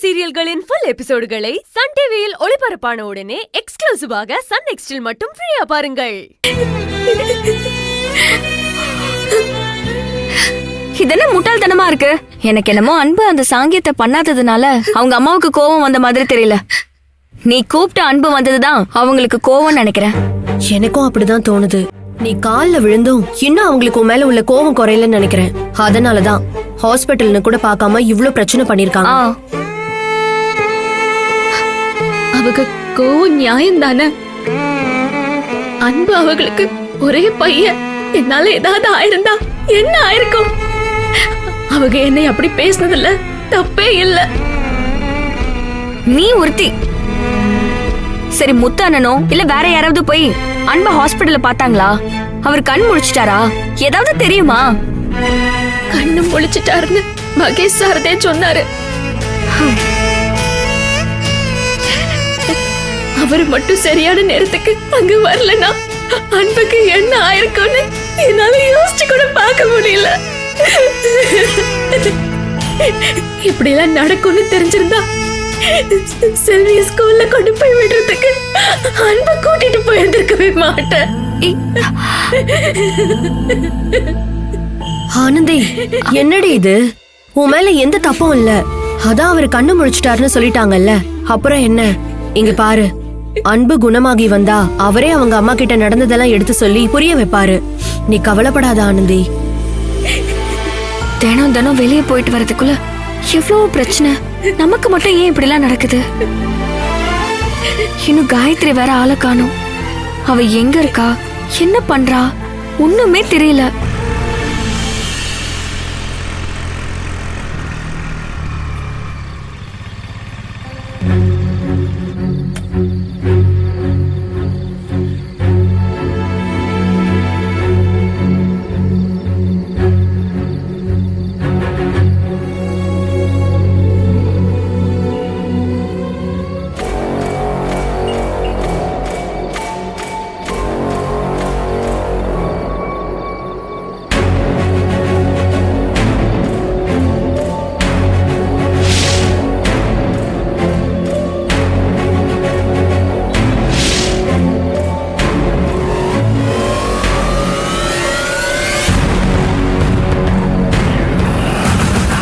சீரியல்களின் full எபிசோடுகளை Sun டிவியில் ஒளிபரப்பான உடனே எக்ஸ்க்ளூசிவாக சன் நெக்ஸ்டில் மட்டும் ஃப்ரீயா பாருங்கள். இதென்ன முட்டாள்தனமா இருக்கு. எனக்கு என்னமோ அன்பு அந்த சாங்கியத்தை பண்ணாததுனால அவங்க அம்மாவுக்கு கோவம் வந்த மாதிரி தெரியல. நீ கூப்பிட்ட அன்பு வந்ததுதான் அவங்களுக்கு கோவம் நினைக்கிறேன். எனக்கும் அப்படிதான் தோணுது. நீ கால்ல விழுந்தும் இன்னும் அவங்களுக்கு உன் மேல உள்ள கோவம் குறையலன்னு நினைக்கிறேன். அதனாலதான் ஹாஸ்பிட்டல்னு கூட பார்க்காம இவ்ளோ பிரச்சனை பண்ணிருக்காங்க. அவங்க கோவம் நியாயம் தானே. அன்பு அவங்களுக்கு ஒரே பையன். என்னால ஏதாவது ஆயிருந்தா என்ன ஆயிருக்கும்? அவங்க என்னை அப்படி பேசினதில்ல, தப்பே இல்ல. நீ ஒருத்தி. சரி, முத்தானனோ இல்ல வேற யாராவது போய் அன்ப ஹாஸ்பிடல்ல பாத்தாங்களா? அவர் கண் முழிச்சிட்டாரா? ஏதாவது தெரியுமா? கண்ணு முழிச்சிட்டாருன்னு மகேஷ் சாரதே சொன்னாரு. அவர் மட்டும் சரியான நேரத்துக்கு அங்க வரலனா அன்புக்கு என்ன ஆயிருக்கும்னு என்னால யோசிச்சு கூட பார்க்க முடியல. இப்படி எல்லாம் நடக்கும்னு தெரிஞ்சிருந்தா செல்விய ஸ்கூல்ல கொண்டு போய் விடுறதுக்கு அன்பை கூட்டிட்டு போயிருந்திருக்கவே மாட்டேன். ஆனந்தி, என்னடி இது? உன் மேல எந்த தப்பும் இல்ல. அதான் அவர் கண்ணு முழிச்சிட்டாருன்னு சொல்லிட்டாங்கல்ல, அப்புறம் என்ன? இங்க பாரு, அன்பு குணமாகி வந்தா அவரே அவங்க அம்மா கிட்ட நடந்ததெல்லாம் எடுத்து சொல்லி புரிய வைப்பாரு. நீ கவலைப்படாத ஆனந்தி. தினம் தினம் வெளியே போயிட்டு வரதுக்குள்ள எவ்வளவு பிரச்சனை. நமக்கு மட்டும் ஏன் இப்படி எல்லாம் நடக்குது? இன்னும் காயத்ரி வேற ஆளை காணோம். அவ எங்க இருக்கா, என்ன பண்றா, ஒண்ணுமே தெரியல.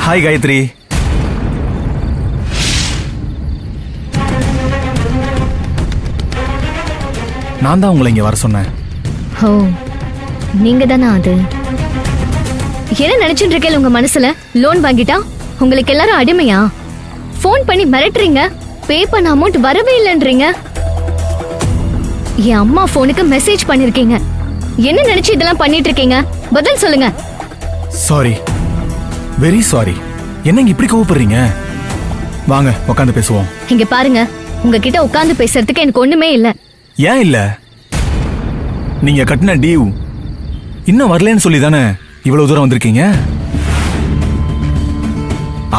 ஹாய் காயத்ரி. நான் தான் உங்களை இங்க வர சொன்னேன். ஓ, நீங்க தானே அது? என்ன நினைச்சிட்டு இருக்கேன் உங்க மனசுல? லோன் வாங்கிட்டா உங்களுக்கு எல்லாரும் அடிமையா? போன் பண்ணி மிரட்டுறீங்க, பே பண்ண அமௌண்ட் வரவே இல்லைன்றீங்க. என் அம்மா போனுக்கு மெசேஜ் பண்ணிருக்கீங்க. என்ன நினைச்சு இதெல்லாம் பண்ணிட்டு இருக்கீங்க? பதில் சொல்லுங்க. Sorry, very sorry. என்னங்க இப்படி கோவப்படுறீங்க? வாங்க உட்காந்து பேசுவோம். இங்க பாருங்க, உங்ககிட்ட உட்கார்ந்து பேசுறதுக்கு எனக்கு ஒண்ணுமே இல்ல. ஏன் இல்ல? நீங்க கட்டின டியூ இன்னும் வரலன்னு சொல்லி தானே இவ்வளவு தூரம் வந்திருக்கீங்க.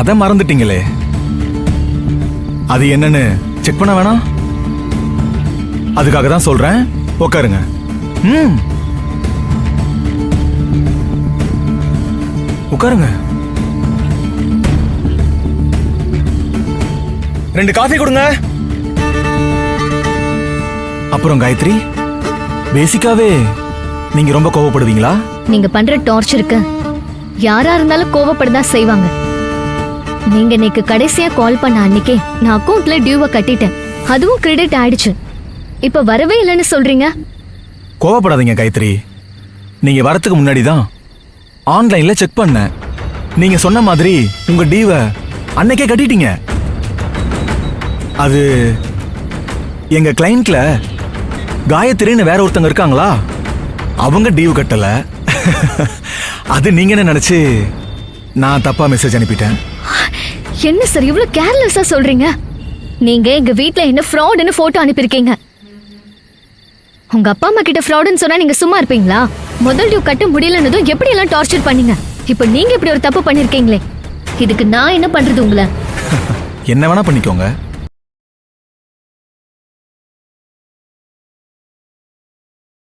அத மறந்துட்டீங்களே. அது என்னன்னு செக் பண்ண வேணாம்? அதுக்காக தான் சொல்றேன், உட்காருங்க. உட்காருங்க. 2 காஃபி கொடுங்க. அப்புறம் காயத்ரி, பேசிக்காவே நீங்க ரொம்ப கோவப்படுவீங்களா? நீங்க பண்ற டார்ச்சருக்கு யாரா இருந்தாலும் கோவப்படதான் செய்வாங்க. நீங்க இன்னைக்கு கடைசியா கால் பண்ண அன்னைக்கே நான் அக்கவுண்ட்ல டியூவை கட்டிட்டேன். அதுவும் கிரெடிட் ஆயிடுச்சு. இப்ப வரவே இல்லைன்னு சொல்றீங்க. கோவப்படாதீங்க காயத்ரி. நீங்க வரத்துக்கு முன்னாடி தான் ஆன்லைன்ல செக் பண்ணேன். நீங்க சொன்ன மாதிரி உங்க டியூவை அன்னைக்கே கட்டிட்டீங்க. அது எங்க கிளையண்ட்ல காயத்ரின்னு வேற ஒருத்தங்க இருக்காங்களா, அவங்க டியூ கட்டல. அது நீங்க என்ன நினைச்சு நான் தப்பா மெசேஜ் அனுப்பிட்டேன். என்ன சார் இவ்வளவு கேர்லெஸ்ஸா சொல்றீங்க? நீங்க எங்க வீட்ல என்ன ஃப்ராட்னு போட்டோ அனுப்பிருக்கீங்க. உங்க அப்பா அம்மா கிட்ட ஃப்ராட்னு சொன்னா நீங்க சும்மா இருப்பீங்களா? முதல் டியூ கட்ட முடியலன்னதும் எப்படி எல்லாம் டார்ச்சர் பண்ணீங்க. இப்ப நீங்க இப்படி ஒரு தப்பு பண்ணிருக்கீங்களே, இதுக்கு நான் என்ன பண்றது? உங்களை என்ன வேணா பண்ணிக்கோங்க.